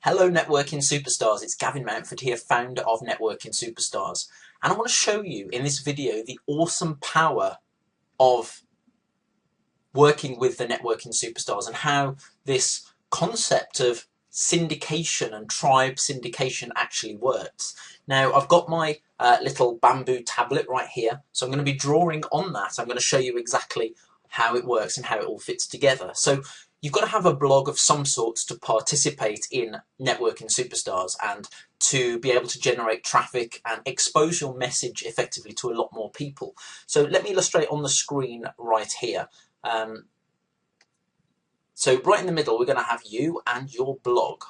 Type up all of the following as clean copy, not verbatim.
Hello networking superstars, it's Gavin Mountford here, founder of Networking Superstars, and I want to show you in this video the awesome power of working with the networking superstars and how this concept of syndication and tribe syndication actually works. Now I've got my little bamboo tablet right here, so I'm going to be drawing on that. I'm going to show you exactly how it works and how it all fits together. So you've got to have a blog of some sorts to participate in networking superstars and to be able to generate traffic and expose your message effectively to a lot more people. So let me illustrate on the screen right here. So right in the middle, we're going to have you and your blog.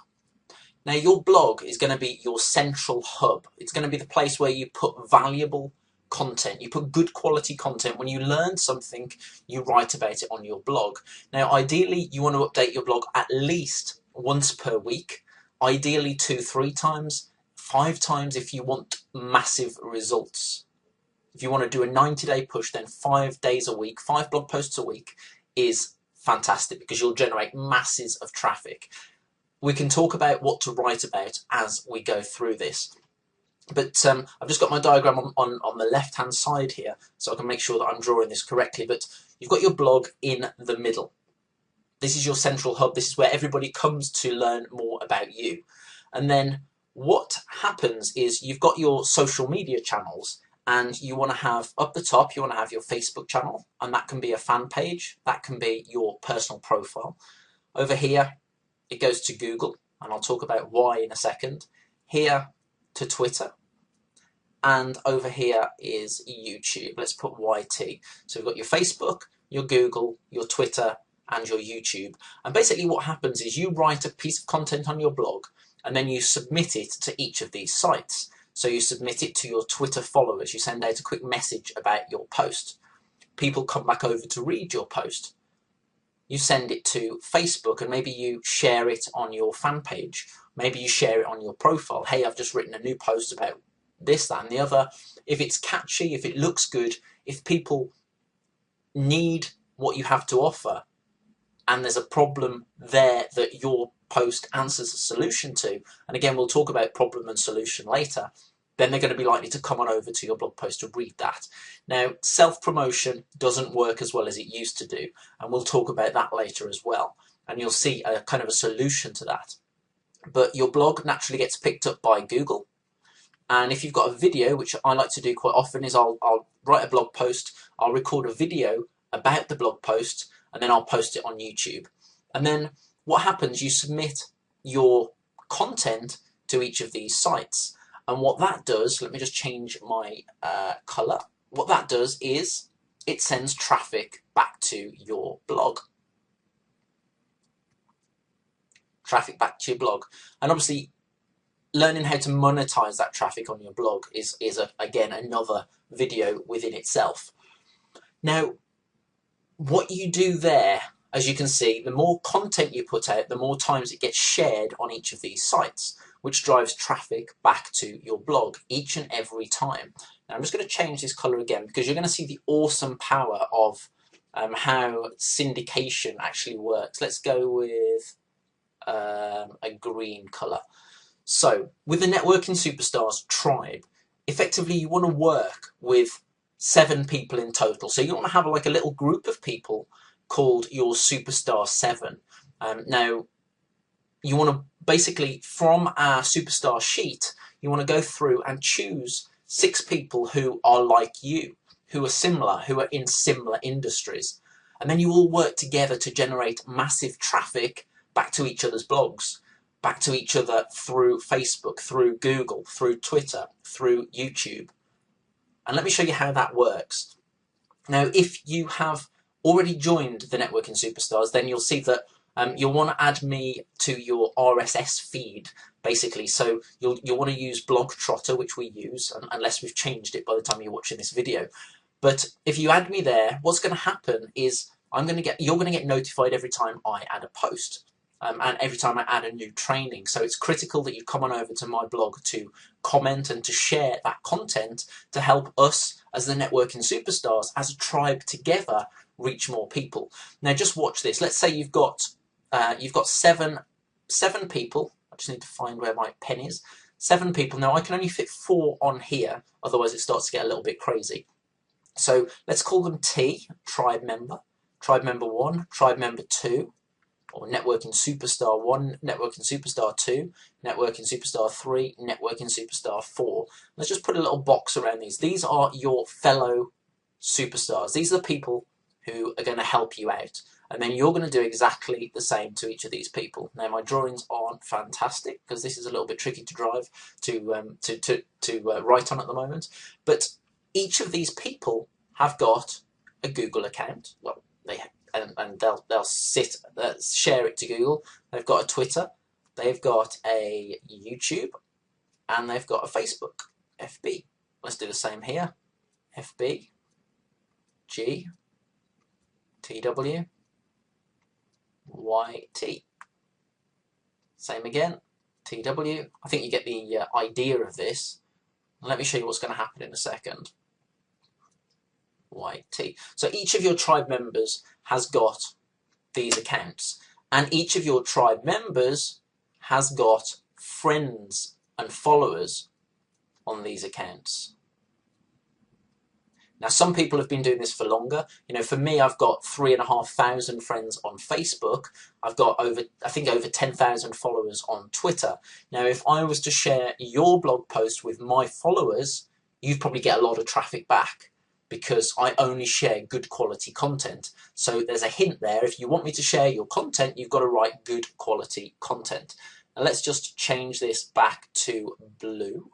Now your blog is going to be your central hub. It's going to be the place where you put valuable content, you put good quality content. When you learn something, you write about it on your blog. Now ideally you want to update your blog at least once per week, ideally 2-3 times, 5 times if you want massive results. If you want to do a 90-day push, then 5 days a week, 5 blog posts a week is fantastic because you'll generate masses of traffic. We can talk about what to write about as we go through this. But I've just got my diagram on the left-hand side here, so I can make sure that I'm drawing this correctly. But you've got your blog in the middle. This is your central hub. This is where everybody comes to learn more about you. And then what happens is you've got your social media channels, and you want to have, up the top, you want to have your Facebook channel, and that can be a fan page. That can be your personal profile. Over here, it goes to Google, and I'll talk about why in a second. Here, to Twitter, and over here is YouTube. Let's put YT. So we've got your Facebook, your Google, your Twitter, and your YouTube. And basically what happens is you write a piece of content on your blog and then you submit it to each of these sites. So you submit it to your Twitter followers, you send out a quick message about your post. People come back over to read your post. You send it to Facebook and maybe you share it on your fan page. Maybe you share it on your profile. Hey, I've just written a new post about this, that, and the other. If it's catchy, if it looks good, if people need what you have to offer, and there's a problem there that your post answers a solution to, and again, we'll talk about problem and solution later, then they're going to be likely to come on over to your blog post to read that. Now, self-promotion doesn't work as well as it used to do, and we'll talk about that later as well, and you'll see a kind of a solution to that. But your blog naturally gets picked up by Google, and if you've got a video, which I like to do quite often, is I'll write a blog post, I'll record a video about the blog post, and then I'll post it on YouTube. And then what happens, you submit your content to each of these sites. And what that does, let me just change my colour. What that does is it sends traffic back to your blog. Traffic back to your blog. And obviously, learning how to monetize that traffic on your blog is again, another video within itself. Now, what you do there, as you can see, the more content you put out, the more times it gets shared on each of these sites, which drives traffic back to your blog each and every time. Now I'm just going to change this color again because you're going to see the awesome power of how syndication actually works. Let's go with a green color. So with the Networking Superstars tribe, effectively you want to work with 7 people in total. So you want to have like a little group of people called your Superstar 7. Now you want to basically, from our superstar sheet, you want to go through and choose 6 people who are like you, who are similar, who are in similar industries. And then you all work together to generate massive traffic back to each other's blogs, back to each other through Facebook, through Google, through Twitter, through YouTube. And let me show you how that works. Now, if you have already joined the Networking Superstars, then you'll see that you'll want to add me to your RSS feed, basically. So you'll want to use Blog Trotter, which we use, unless we've changed it by the time you're watching this video. But if you add me there, what's going to happen is you're going to get notified every time I add a post. And every time I add a new training. So it's critical that you come on over to my blog to comment and to share that content to help us as the Networking Superstars, as a tribe together, reach more people. Now just watch this. Let's say you've got 7 people just need to find where my pen is. 7 people. Now I can only fit 4 on here, otherwise it starts to get a little bit crazy. So let's call them T, tribe member 1, tribe member 2, or networking superstar 1, networking superstar 2, networking superstar 3, networking superstar 4. Let's just put a little box around these. These are your fellow superstars. These are the people who are going to help you out. And then you're going to do exactly the same to each of these people. Now my drawings aren't fantastic because this is a little bit tricky to write on at the moment. But each of these people have got a Google account. Well, they have, and they'll share it to Google. They've got a Twitter. They've got a YouTube, and they've got a Facebook, FB. Let's do the same here. FB, G, TW, YT. Same again, TW. I think you get the idea of this. Let me show you what's going to happen in a second. YT. So each of your tribe members has got these accounts, and each of your tribe members has got friends and followers on these accounts. Now, some people have been doing this for longer. You know, for me, I've got 3,500 friends on Facebook. I've got over 10,000 followers on Twitter. Now, if I was to share your blog post with my followers, you'd probably get a lot of traffic back because I only share good quality content. So there's a hint there. If you want me to share your content, you've got to write good quality content. Now, let's just change this back to blue.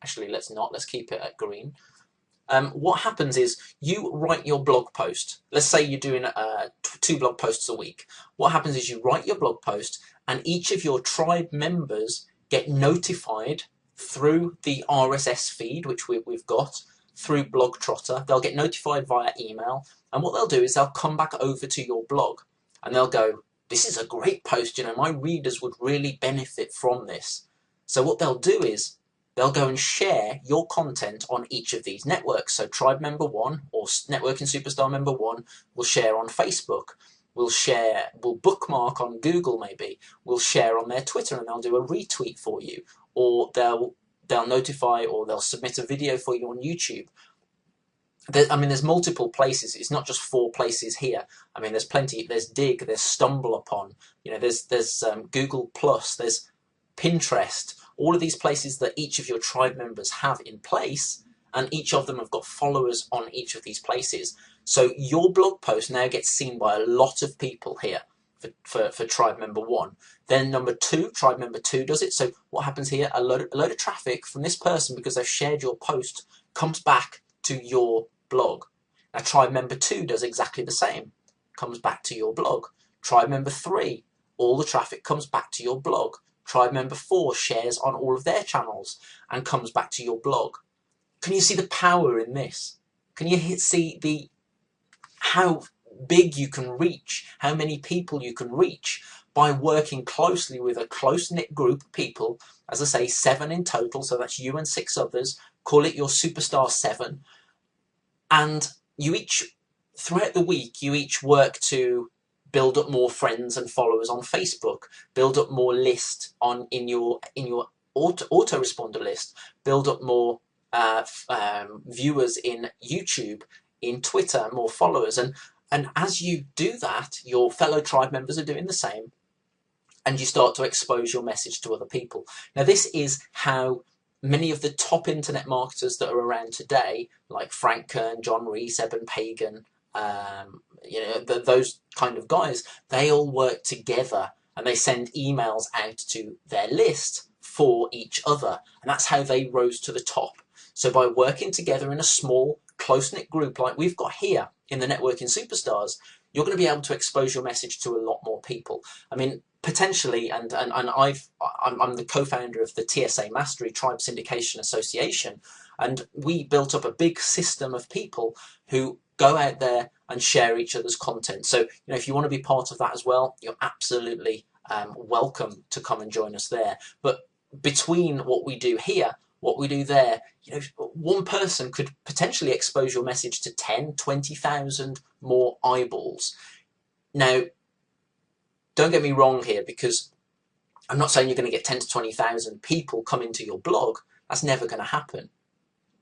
Actually, let's not. Let's keep it at green. What happens is you write your blog post. Let's say you're doing 2 blog posts a week. What happens is you write your blog post, and each of your tribe members get notified through the RSS feed, which we've got, through Blogtrotter. They'll get notified via email, and what they'll do is they'll come back over to your blog, and they'll go, this is a great post, you know, my readers would really benefit from this. So what they'll do is they'll go and share your content on each of these networks. So tribe member 1 or networking superstar member 1 will share on Facebook. We'll bookmark on Google maybe. We'll share on their Twitter, and they'll do a retweet for you. Or they'll notify, or they'll submit a video for you on YouTube. There's multiple places. It's not just 4 places here. I mean, there's plenty. There's Dig, there's StumbleUpon. You know, there's Google Plus, there's Pinterest. All of these places that each of your tribe members have in place, and each of them have got followers on each of these places. So your blog post now gets seen by a lot of people here for tribe member 1. Then number 2, tribe member 2 does it. So what happens here? A load of traffic from this person, because they've shared your post, comes back to your blog. Now tribe member 2 does exactly the same, comes back to your blog. Tribe member 3, all the traffic comes back to your blog. Tribe member 4 shares on all of their channels and comes back to your blog. Can you see the power in this? Can you see how big you can reach, how many people you can reach by working closely with a close-knit group of people? As I say, 7 in total, so that's you and 6 others. Call it your Superstar 7. And you each, throughout the week, you each work to build up more friends and followers on Facebook, build up more list in your autoresponder list, build up more viewers in YouTube, in Twitter, more followers. And as you do that, your fellow tribe members are doing the same, and you start to expose your message to other people. Now, this is how many of the top internet marketers that are around today, like Frank Kern, John Rees, Eben Pagan, you know, those kind of guys, they all work together, and they send emails out to their list for each other, and that's how they rose to the top. So by working together in a small, close-knit group like we've got here in the Networking Superstars, you're going to be able to expose your message to a lot more people. I mean, potentially, and I'm the co-founder of the TSA Mastery Tribe Syndication Association, and we built up a big system of people who go out there and share each other's content. So, you know, if you want to be part of that as well, you're absolutely welcome to come and join us there. But between what we do here, what we do there, you know, one person could potentially expose your message to 10, 20,000 more eyeballs. Now, don't get me wrong here, because I'm not saying you're going to get 10 to 20,000 people come into your blog. That's never going to happen.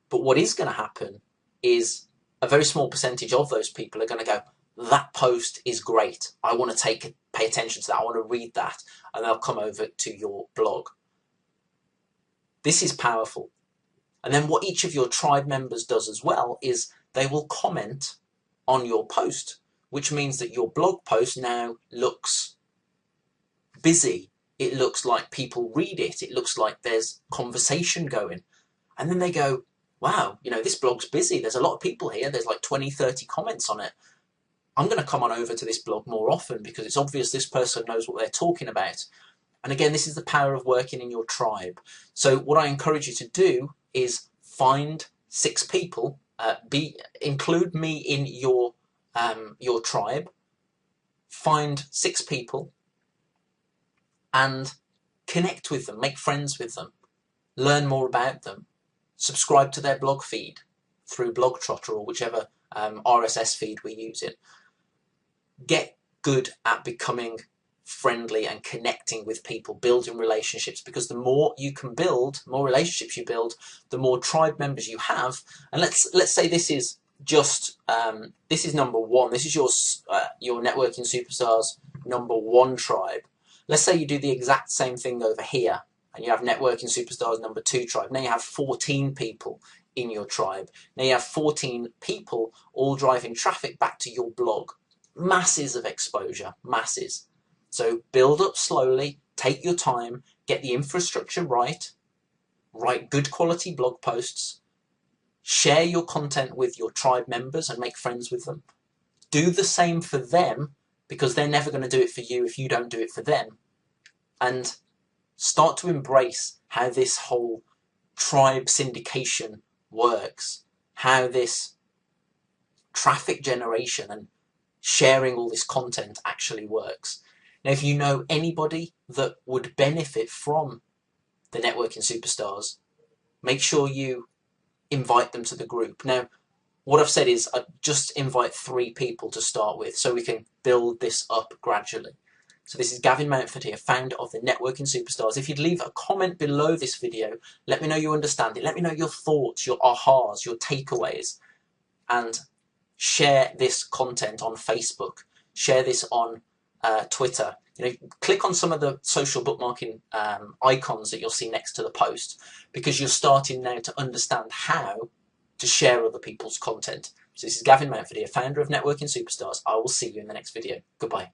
But what is going to happen is a very small percentage of those people are going to go, that post is great. I want to pay attention to that. I want to read that. And they'll come over to your blog. This is powerful. And then what each of your tribe members does as well is they will comment on your post, which means that your blog post now looks busy. It looks like people read it. It looks like there's conversation going. And then they go, wow, this blog's busy. There's a lot of people here. There's like 20, 30 comments on it. I'm going to come on over to this blog more often because it's obvious this person knows what they're talking about. And again, this is the power of working in your tribe. So what I encourage you to do is find 6 people, include me in your tribe, find 6 people and connect with them, make friends with them, learn more about them, subscribe to their blog feed through Blogtrotter or whichever RSS feed we're using. Get good at becoming friendly and connecting with people, building relationships, because the more you can build, the more relationships you build, the more tribe members you have. And let's say this is just this is number 1. This is your Networking Superstars number 1 tribe. Let's say you do the exact same thing over here and you have Networking Superstars number 2 tribe. Now you have 14 people in your tribe. Now you have 14 people all driving traffic back to your blog. Masses of exposure, masses. So build up slowly, take your time, get the infrastructure right, write good quality blog posts, share your content with your tribe members and make friends with them. Do the same for them because they're never going to do it for you if you don't do it for them. And start to embrace how this whole tribe syndication works, how this traffic generation and sharing all this content actually works. Now, if you know anybody that would benefit from the Networking Superstars, make sure you invite them to the group. Now, what I've said is just invite 3 people to start with so we can build this up gradually. So this is Gavin Mountford here, founder of the Networking Superstars. If you'd leave a comment below this video, let me know you understand it. Let me know your thoughts, your ahas, your takeaways, and share this content on Facebook. Share this on Twitter. Click on some of the social bookmarking icons that you'll see next to the post, because you're starting now to understand how to share other people's content. So this is Gavin Mountford here, founder of Networking Superstars. I will see you in the next video. Goodbye.